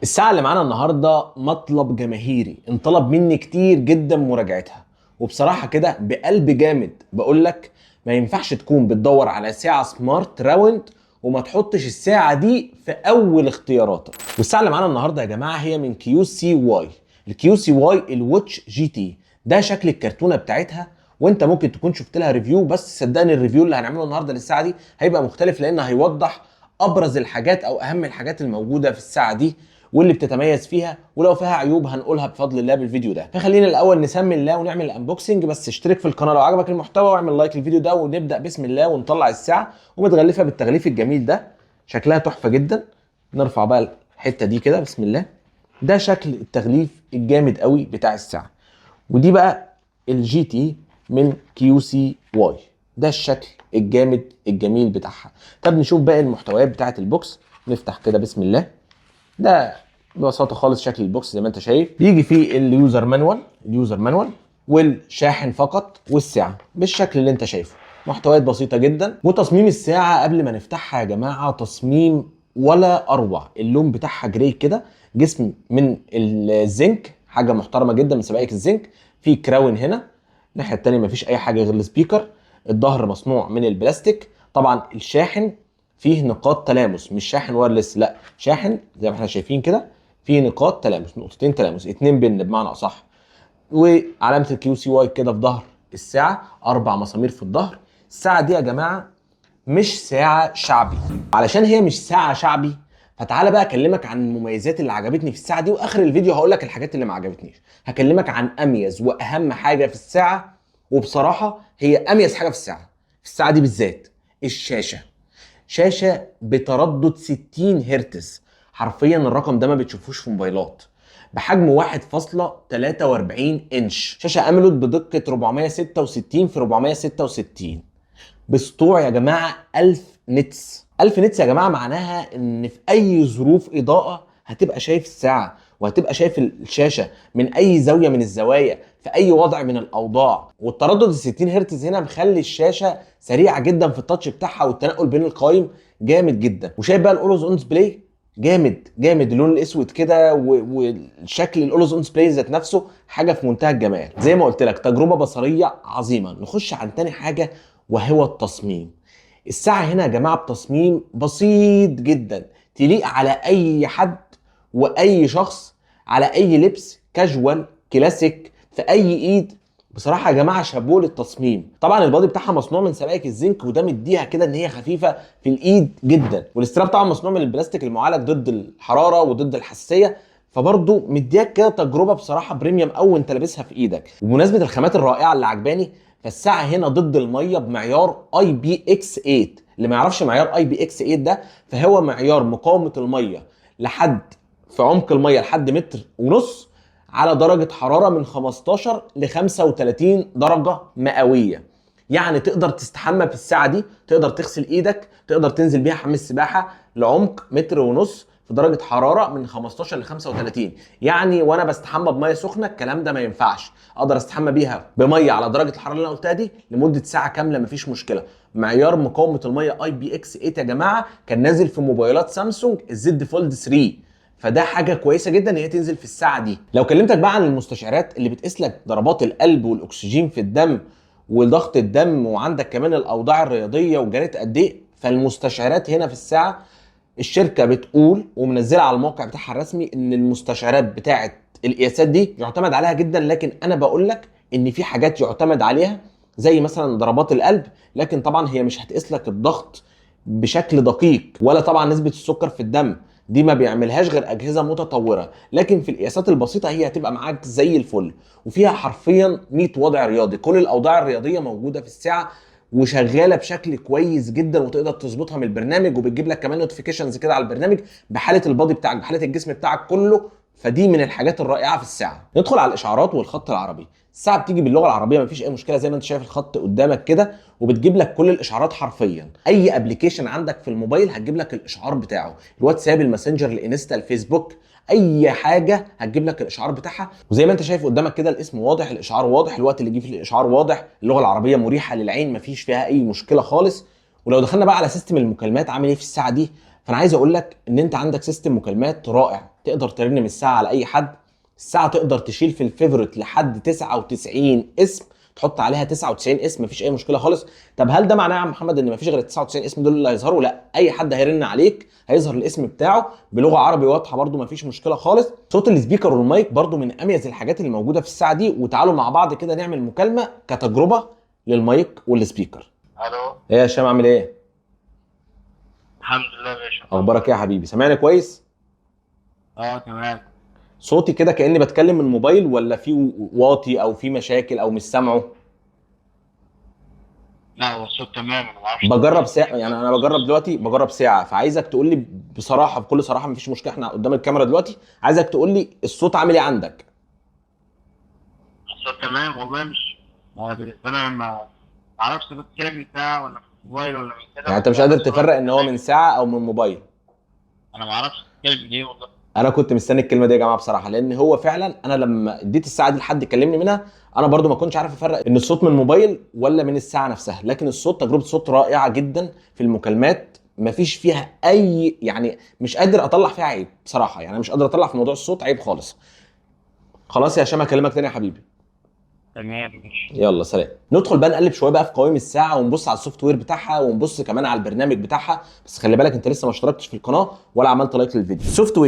الساعة اللي معانا النهاردة مطلب جماهيري انطلب مني كتير جدا مراجعتها، وبصراحة كده بقلب جامد بقول لك ما ينفعش تكون بتدور على ساعة سمارت راوند وما تحطش الساعة دي في أول اختياراتك. والساعة اللي معانا النهاردة يا جماعة هي من كيو سي واي، الكيو سي واي الواتش جي تي. ده شكل الكرتونة بتاعتها، وانت ممكن تكون شفت لها ريفيو، بس صدقني الريفيو اللي هنعمله النهارده للساعة دي هيبقى مختلف، لأنه هيوضح أبرز الحاجات أو أهم الحاجات الموجودة في الساعة دي واللي بتتميز فيها، ولو فيها عيوب هنقولها بفضل الله بالفيديو ده. فخلينا الاول نسمي الله ونعمل الانبوكسنج، بس اشترك في القناه لو عجبك المحتوى واعمل لايك للفيديو ده، ونبدا بسم الله ونطلع الساعه ومتغلفه بالتغليف الجميل ده. شكلها تحفه جدا. نرفع بقى الحته دي كده بسم الله. ده شكل التغليف الجامد قوي بتاع الساعه. ودي بقى الجي تي من كيو سي واي. ده الشكل الجامد الجميل بتاعها. طب نشوف باقي المحتويات بتاعه البوكس. نفتح كده بسم الله. ده ببساطه خالص شكل البوكس زي ما انت شايف. بيجي فيه اليوزر مانوال والشاحن فقط والساعه بالشكل اللي انت شايفه. محتويات بسيطه جدا. وتصميم الساعه قبل ما نفتحها يا جماعه تصميم ولا اروع. اللون بتاعها جراي كده، جسم من الزنك، حاجه محترمه جدا من سبائك الزنك. في كراون هنا، الناحيه الثانيه مفيش اي حاجه غير السبيكر. الظهر مصنوع من البلاستيك. طبعا الشاحن فيه نقاط تلامس، مش شاحن وايرلس، لا شاحن زي ما احنا شايفين كده فيه نقاط تلامس، نقطتين تلامس، اتنين بن بمعنى اصح. وعلامه الكيو سي واي كده في ظهر الساعه، 4 مسامير في الظهر. الساعه دي يا جماعه مش ساعه شعبي. علشان هي مش ساعه شعبي فتعالى بقى اكلمك عن المميزات اللي عجبتني في الساعه دي، واخر الفيديو هقول لك الحاجات اللي ما عجبتنيش. هكلمك عن اميز واهم حاجه في الساعه، وبصراحه هي اميز حاجه في الساعه دي بالذات. الشاشه. شاشه بتردد 60 هرتز، حرفيا الرقم ده ما بتشوفوش في موبايلات. بحجم 1.43 انش. شاشه اموليد بدقه 466 في 466 بسطوع يا جماعه 1000 نتس. 1000 نتس يا جماعه معناها ان في اي ظروف اضاءه هتبقى شايف الساعه، وهتبقى شايف الشاشه من اي زاويه من الزوايا في اي وضع من الاوضاع. والتردد ال 60 هرتز هنا مخلي الشاشه سريعه جدا في التاتش بتاعها، والتنقل بين القوائم جامد جدا. وشايف بقى الاولوز اون ديسبلاي جامد جامد، اللون الاسود كده والشكل الاولوز اون ديسبلاي ذات نفسه حاجه في منتهى الجمال. زي ما قلت لك تجربه بصريه عظيمه. نخش عن تاني حاجه وهو التصميم. الساعة هنا يا جماعة بتصميم بسيط جدا، تليق على أي حد وأي شخص، على أي لبس، كاجوال، كلاسيك، في أي إيد. بصراحة يا جماعة شابوه للتصميم. طبعا البادي بتاعها مصنوع من سبائك الزنك، وده مديها كده ان هي خفيفة في الايد جدا. والاستراب طبعا مصنوع من البلاستيك المعالج ضد الحرارة وضد الحساسية، فبرضه مدياك كده تجربة بصراحة بريميوم أوي وانت لابسها في ايدك. وبمناسبة الخامات الرائعة اللي عجباني، فالساعه هنا ضد الميه بمعيار اي بي اكس 8. اللي ما يعرفش معيار اي بي اكس 8 ده، فهو معيار مقاومه الميه لحد في عمق الميه لحد متر ونص، على درجه حراره من 15 ل 35 درجه مئويه. يعني تقدر تستحمى في الساعه دي، تقدر تغسل ايدك، تقدر تنزل بيها حمام السباحه لعمق متر ونص في درجه حراره من 15 ل 35. يعني وانا بستحمى بميه سخنه الكلام ده ما ينفعش، اقدر استحمى بيها بميه على درجه الحراره اللي انا قلتها دي لمده ساعه كامله مفيش مشكله. معيار مقاومه الميه اي بي اكس 8 يا جماعه كان نازل في موبايلات سامسونج الزد فولد 3، فده حاجه كويسه جدا ان هي تنزل في الساعه دي. لو كلمتك بقى عن المستشعرات اللي بتقيس لك ضربات القلب والاكسجين في الدم وضغط الدم، وعندك كمان الاوضاع الرياضيه وجريت قد ايه، فالمستشعرات هنا في الساعه الشركه بتقول ومنزله على الموقع بتاعها الرسمي ان المستشعرات بتاعه القياسات دي يعتمد عليها جدا. لكن انا بقول لك ان في حاجات يعتمد عليها زي مثلا ضربات القلب، لكن طبعا هي مش هتقيس لك الضغط بشكل دقيق، ولا طبعا نسبه السكر في الدم، دي ما بيعملهاش غير اجهزه متطوره. لكن في القياسات البسيطه هي هتبقى معاك زي الفل. وفيها حرفيا 100 وضع رياضي، كل الاوضاع الرياضيه موجوده في الساعه وشغاله بشكل كويس جدا، وتقدر تظبطها من البرنامج، وبتجيب لك كمان نوتيفيكيشنز كده على البرنامج بحاله البادي بتاعك، بحاله الجسم بتاعك كله. فدي من الحاجات الرائعه في الساعه. ندخل على الاشعارات والخط العربي. الساعه بتيجي باللغه العربيه مفيش اي مشكله، زي ما انت شايف الخط قدامك كده، وبتجيب لك كل الاشعارات حرفيا. اي ابلكيشن عندك في الموبايل هتجيب لك الاشعار بتاعه، الواتساب، الماسنجر، الانستا، الفيسبوك، اي حاجه هتجيب لك الاشعار بتاعها. وزي ما انت شايف قدامك كده الاسم واضح، الاشعار واضح، الوقت اللي جه في الاشعار واضح، اللغه العربيه مريحه للعين مفيش فيها اي مشكله خالص. ولو دخلنا بقى على سيستم المكالمات عامل ايه في الساعه دي، فانا عايز اقول لك ان انت عندك سيستم مكالمات رائع. تقدر ترن من الساعه على اي حد. الساعه تقدر تشيل في الفيفوريت لحد 99 اسم، تحط عليها 99 اسم مفيش اي مشكله خالص. طب هل ده معناه يا عم محمد ان مفيش غير ال 99 اسم دول اللي هيظهروا؟ لا، اي حد هيرن عليك هيظهر الاسم بتاعه بلغه عربي واضحه برده مفيش مشكله خالص. صوت السبيكر والمايك برده من اميز الحاجات اللي موجوده في الساعه دي. وتعالوا مع بعض كده نعمل مكالمه كتجربه للمايك والسبيكر. الو. ايه يا هشام عامل ايه؟ الحمد لله يا باشا. اخبارك ايه يا حبيبي؟ سامعني كويس؟ تمام. صوتي كده كاني بتكلم من الموبايل ولا في واطي او في مشاكل او مش سامعه؟ لا هو الصوت تمام، انا ما اعرفش. بجرب ساعه، يعني انا بجرب دلوقتي، بجرب ساعه، فعايزك تقول لي بصراحه بكل صراحه مفيش مشكله، احنا قدام الكاميرا دلوقتي، عايزك تقول لي الصوت عامل ايه عندك؟ الصوت تمام والله. مش بالنسبه لي ما اعرفش بتتكلم من ساعه ولا من موبايل ولا من كده، يعني انت بس مش قادر بس هو تفرق ان هو تمام. من ساعه او من موبايل؟ انا ما اعرفش بتتكلم من ايه والله. انا كنت مستني الكلمه دي يا جماعه بصراحه، لان هو فعلا انا لما اديت الساعه دي لحد يكلمني منها انا برضو ما كنتش عارف افرق ان الصوت من موبايل ولا من الساعه نفسها. لكن الصوت تجربه صوت رائعه جدا في المكالمات، مفيش فيها اي، يعني مش قادر اطلع فيها عيب بصراحه، يعني مش قادر اطلع في موضوع الصوت عيب خالص. خلاص يا هشام اكلمك تاني يا حبيبي. تمام ماشي. يلا سلام. ندخل بقى نقلب شويه بقى في قوائم الساعه ونبص على السوفت وير بتاعها ونبص كمان على البرنامج بتاعها. بس خلي بالك انت لسه ما اشتركتش في القناه ولا عملت لايك للفيديو.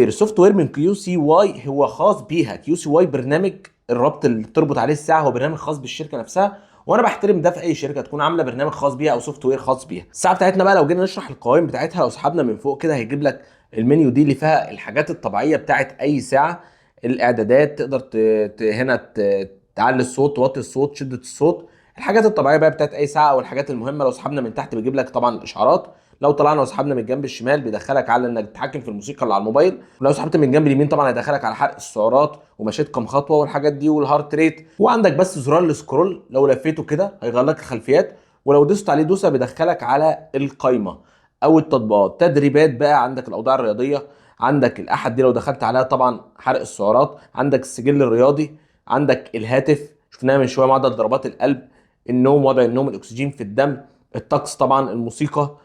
السوفت وير من كيو سي واي هو خاص بيها. كيو سي واي برنامج الربط اللي بتربط عليه الساعه هو برنامج خاص بالشركه نفسها، وانا بحترم ده في اي شركه تكون عامله برنامج خاص بيها او سوفت وير خاص بيها. الساعه بتاعتنا بقى لو جينا نشرح القوائم بتاعتها، لو سحبنا من فوق كده هيجيب لك المنيو دي اللي فيها الحاجات الطبيعيه بتاعت اي ساعه. الاعدادات تقدر هنا تعلي الصوت، توطي الصوت، شده الصوت، الحاجات الطبيعيه بقى بتاعت اي ساعه او الحاجات المهمه. لو سحبنا من تحت بيجيب لك طبعا الاشعارات. لو طلعنا وسحبنا من الجنب الشمال بيدخلك على انك تتحكم في الموسيقى اللي على الموبايل. ولو سحبت من الجنب اليمين طبعا هيدخلك على حرق السعرات ومشيت كام خطوه والحاجات دي والهارت ريت. وعندك بس زرار السكرول لو لفيته كده هيغير لك الخلفيات، ولو دوست عليه دوسه بيدخلك على القايمه او التطبيقات. تدريبات بقى، عندك الاوضاع الرياضيه، عندك الاحد دي لو دخلت عليها طبعا حرق السعرات، عندك السجل الرياضي، عندك الهاتف شفناها من شويه معدل ضربات القلب، النوم، وضع النوم، الاكسجين في الدم، الطقس طبعا، الموسيقى،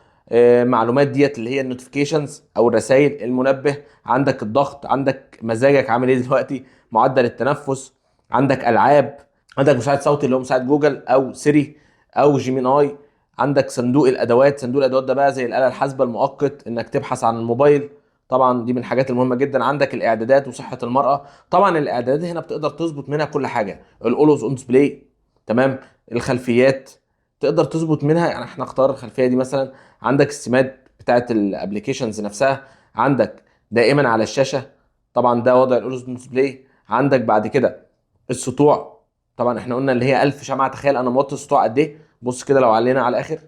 معلومات ديت اللي هي النوتيفيكيشنز او الرسائل، المنبه، عندك الضغط، عندك مزاجك عامل ايه دلوقتي، معدل التنفس، عندك العاب، عندك مساعد صوتي اللي هو مساعد جوجل او سيري او جيميناي، عندك صندوق الادوات. صندوق الادوات ده بقى زي الاله الحاسبه المؤقت انك تبحث عن الموبايل، طبعا دي من الحاجات المهمه جدا. عندك الاعدادات وصحه المراه، طبعا الاعدادات هنا بتقدر تظبط منها كل حاجه، الاولوز اون ديسبلاي، تمام، الخلفيات تقدر تظبط منها، يعني احنا اختار الخلفيه دي مثلا. عندك السمات بتاعت الابلكيشنز نفسها، عندك دائما على الشاشه، طبعا ده وضع الاولوز اون ديسبلاي. عندك بعد كده السطوع، طبعا احنا قلنا اللي هي 1000 شمعه، تخيل انا موطي السطوع قد ايه، بص كده لو علينا على الاخر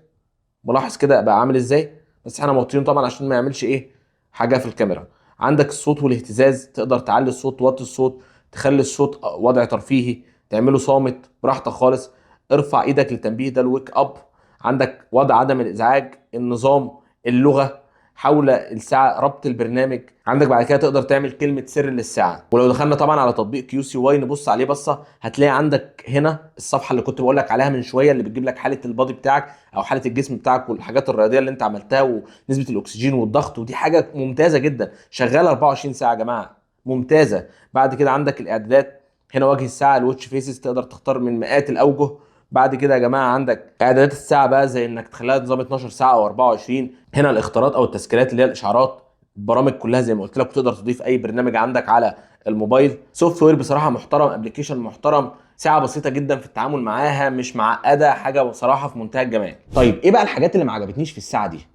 ملاحظ كده بقى عامل ازاي، بس احنا موطيين طبعا عشان ما يعملش ايه حاجه في الكاميرا. عندك الصوت والاهتزاز، تقدر تعلي الصوت، توطي الصوت، تخلي الصوت وضع ترفيهي، تعمله صامت براحتك خالص، ارفع ايدك للتنبيه ده الويك اب. عندك وضع عدم الازعاج، النظام، اللغه حول الساعه، ربط البرنامج. عندك بعد كده تقدر تعمل كلمه سر للساعه. ولو دخلنا طبعا على تطبيق كيو سي واي نبص عليه بصه، هتلاقي عندك هنا الصفحه اللي كنت بقول لك عليها من شويه اللي بتجيب لك حاله البادي بتاعك او حاله الجسم بتاعك والحاجات الرياضيه اللي انت عملتها ونسبه الاكسجين والضغط، ودي حاجه ممتازه جدا شغاله 24 ساعه يا جماعه، ممتازه. بعد كده عندك الاعدادات، هنا وجه الساعه، الواتش فيسز، تقدر تختار من مئات الاوجه. بعد كده يا جماعه عندك اعدادات الساعه بقى زي انك تخليها نظام 12 ساعه او 24. هنا الاختيارات او التذكيرات اللي هي الاشعارات، البرامج كلها زي ما قلت لك، وتقدر تضيف اي برنامج عندك على الموبايل. سوفت وير بصراحه محترم، ابلكيشن محترم، ساعه بسيطه جدا في التعامل معاها، مش معقده، حاجه بصراحه في منتهى الجمال. طيب ايه بقى الحاجات اللي ما عجبتنيش في الساعه دي؟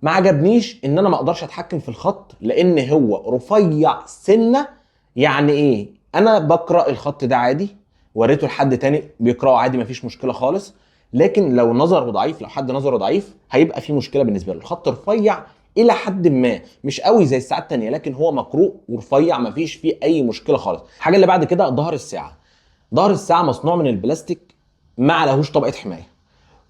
ما عجبنيش ان انا ما اقدرش اتحكم في الخط لان هو رفيع سنه. يعني ايه؟ انا بقرا الخط ده عادي، وريته لحد تاني بيقراه عادي مفيش مشكله خالص، لكن لو نظره ضعيف، لو حد نظره ضعيف هيبقى في مشكله بالنسبه له. الخط رفيع الى حد ما، مش قوي زي الساعات التانيه، لكن هو مقروء ورفيع مفيش فيه اي مشكله خالص. الحاجه اللي بعد كده ظهر الساعه. ظهر الساعه مصنوع من البلاستيك، ما عليهوش طبقه حمايه،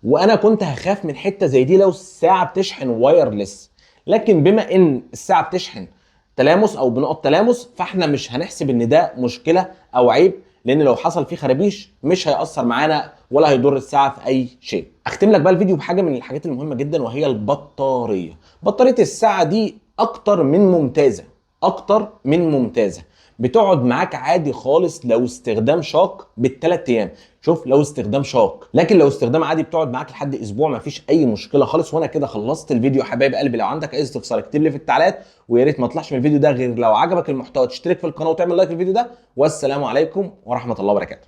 وانا كنت هخاف من حته زي دي لو الساعه بتشحن وايرلس. لكن بما ان الساعه بتشحن تلامس او بنقط تلامس، فاحنا مش هنحسب ان ده مشكله او عيب، لان لو حصل فيه خرابيش مش هيأثر معانا ولا هيضر الساعه في اي شيء. اختم لك بقى الفيديو بحاجه من الحاجات المهمه جدا وهي البطاريه. بطاريه الساعه دي اكتر من ممتازه، اكتر من ممتازه. بتقعد معاك عادي خالص لو استخدام شاق بالثلاث ايام. شوف لو استخدام شاق، لكن لو استخدام عادي بتقعد معاك لحد اسبوع مفيش اي مشكله خالص. وانا كده خلصت الفيديو يا حبايب قلبي. لو عندك اي استفسار اكتب لي في التعليقات، ويا ريت ما تطلعش من الفيديو ده غير لو عجبك المحتوى تشترك في القناه وتعمل لايك للفيديو ده. والسلام عليكم ورحمه الله وبركاته.